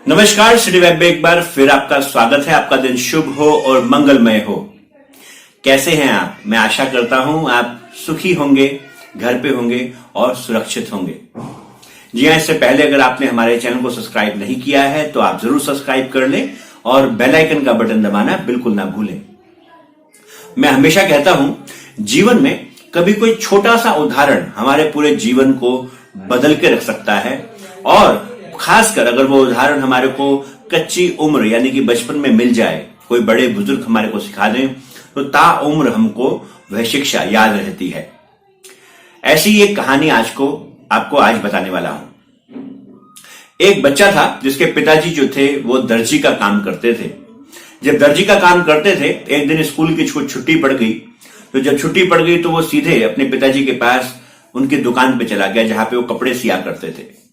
नमस्कार, city web में एक बार फिर आपका स्वागत है। आपका दिन शुभ हो और मंगलमय हो। कैसे हैं आप? मैं आशा करता हूं आप सुखी होंगे, घर पे होंगे और सुरक्षित होंगे। जी हां, इससे पहले अगर आपने हमारे चैनल को सब्सक्राइब नहीं किया है तो आप जरूर सब्सक्राइब कर लें और बेल आइकन का बटन दबाना बिल्कुल ना भूलें। मैं हमेशा कहता हूं, जीवन में कभी कोई छोटा सा उदाहरण हमारे पूरे जीवन को बदल के रख सकता है, और खासकर अगर वो उदाहरण हमारे को कच्ची उम्र यानी कि बचपन में मिल जाए, कोई बड़े बुजुर्ग हमारे को सिखा दें, तो ताउम्र हमको वह शिक्षा याद रहती है। ऐसी एक कहानी आपको आज बताने वाला हूं। एक बच्चा था जिसके पिताजी जो थे वो दर्जी का काम करते थे। जब दर्जी का काम करते थे, एक दिन स्कूल की छुट्टी पड़ गई। तो जब छुट्टी पड़ गई तो वो सीधे अपने पिताजी के पास उनकी दुकान पे चला गया जहां पे वो कपड़े सिया करते थे।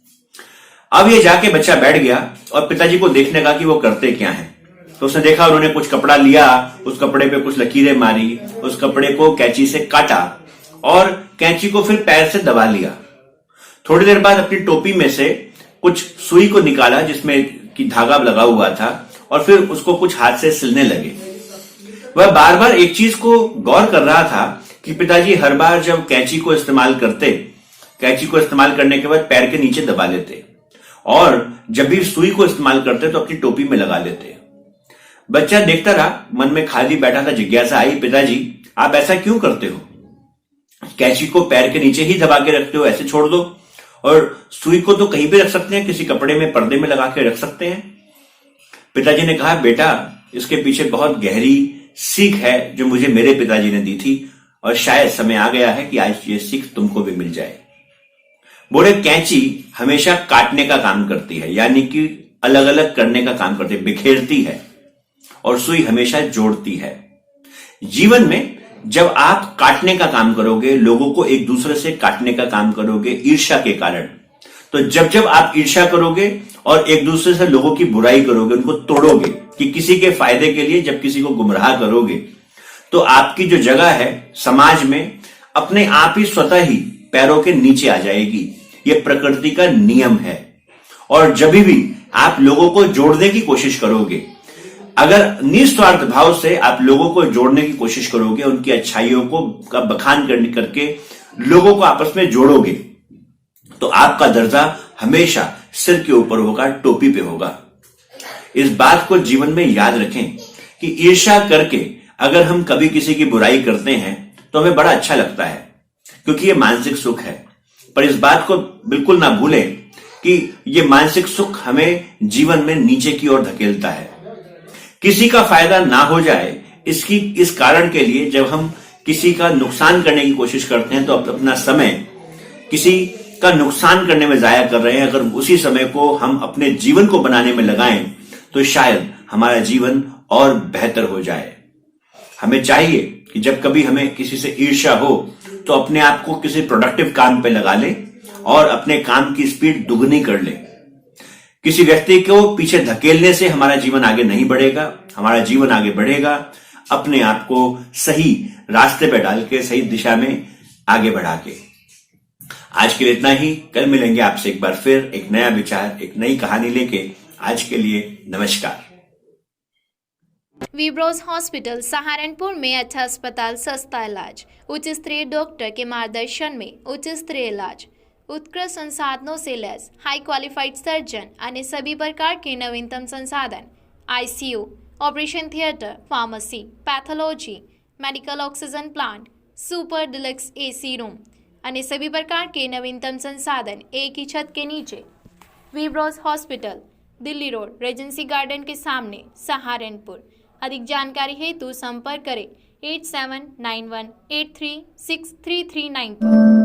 अब ये जाके बच्चा बैठ गया और पिताजी को देखने का कि वो करते क्या हैं। तो उसने देखा उन्होंने कुछ कपड़ा लिया, उस कपड़े पे कुछ लकीरें मारी, उस कपड़े को कैंची से काटा और कैंची को फिर पैर से दबा लिया। थोड़ी देर बाद अपनी टोपी में से कुछ सुई को निकाला जिसमें की धागा लगा हुआ था, और फिर उसको कुछ हाथ से सिलने लगे। वह बार बार एक चीज को गौर कर रहा था कि पिताजी हर बार जब कैंची को इस्तेमाल करने के बाद पैर के नीचे दबा लेते, और जब भी सुई को इस्तेमाल करते तो अपनी टोपी में लगा लेते। बच्चा देखता रहा, मन में खाली बैठा था। जिज्ञासा आई, पिताजी आप ऐसा क्यों करते हो? कैंची को पैर के नीचे ही दबा के रखते हो, ऐसे छोड़ दो, और सुई को तो कहीं भी रख सकते हैं, किसी कपड़े में पर्दे में लगा के रख सकते हैं। पिताजी ने कहा, बेटा इसके पीछे बहुत गहरी सीख है जो मुझे मेरे पिताजी ने दी थी, और शायद समय आ गया है कि आज ये सीख तुमको भी मिल जाए। बोले, कैंची हमेशा काटने का काम करती है, यानी कि अलग अलग करने का काम करती है, बिखेरती है, और सुई हमेशा जोड़ती है। जीवन में जब आप काटने का काम करोगे, लोगों को एक दूसरे से काटने का काम करोगे ईर्ष्या के कारण, तो जब आप ईर्ष्या करोगे और एक दूसरे से लोगों की बुराई करोगे, उनको तोड़ोगे कि किसी के फायदे के लिए, जब किसी को गुमराह करोगे, तो आपकी जो जगह है समाज में अपने आप ही स्वतः ही पैरों के नीचे आ जाएगी। यह प्रकृति का नियम है। और जब भी आप लोगों को जोड़ने की कोशिश करोगे, अगर निस्वार्थ भाव से आप लोगों को जोड़ने की कोशिश करोगे, उनकी अच्छाइयों का बखान करके लोगों को आपस में जोड़ोगे, तो आपका दर्जा हमेशा सिर के ऊपर होगा, टोपी पे होगा। इस बात को जीवन में याद रखें कि ईर्ष्या करके अगर हम कभी किसी की बुराई करते हैं तो हमें बड़ा अच्छा लगता है, क्योंकि यह मानसिक सुख है। पर इस बात को बिल्कुल ना भूलें कि यह मानसिक सुख हमें जीवन में नीचे की ओर धकेलता है। किसी का फायदा ना हो जाए इस कारण के लिए जब हम किसी का नुकसान करने की कोशिश करते हैं, तो अपना समय किसी का नुकसान करने में जाया कर रहे हैं। अगर उसी समय को हम अपने जीवन को बनाने में लगाएं तो शायद हमारा जीवन और बेहतर हो जाए। हमें चाहिए कि जब कभी हमें किसी से ईर्ष्या हो तो अपने आप को किसी प्रोडक्टिव काम पे लगा ले और अपने काम की स्पीड दुगनी कर ले। किसी व्यक्ति को पीछे धकेलने से हमारा जीवन आगे नहीं बढ़ेगा, हमारा जीवन आगे बढ़ेगा अपने आप को सही रास्ते पे डाल के, सही दिशा में आगे बढ़ा के। आज के लिए इतना ही। कल मिलेंगे आपसे एक बार फिर एक नया विचार, एक नई कहानी लेके। आज के लिए नमस्कार। विब्रोस हॉस्पिटल सहारनपुर में अच्छा अस्पताल, सस्ता इलाज, उच्च स्तरीय डॉक्टर के मार्गदर्शन में उच्च स्तरीय इलाज, उत्कृष्ट संसाधनों से लैस हाई क्वालिफाइड सर्जन, अन्य सभी प्रकार के नवीनतम संसाधन, ICU, operation theatre, pharmacy, pathology, medical oxygen plant, super deluxe AC room, अन्य सभी प्रकार के नवीनतम संसाधन एक ही छत के नीचे। विब्रोस hospital, Delhi road, regency garden के सामने, सहारनपुर। अधिक जानकारी हेतु संपर्क करें 8791836339 पर।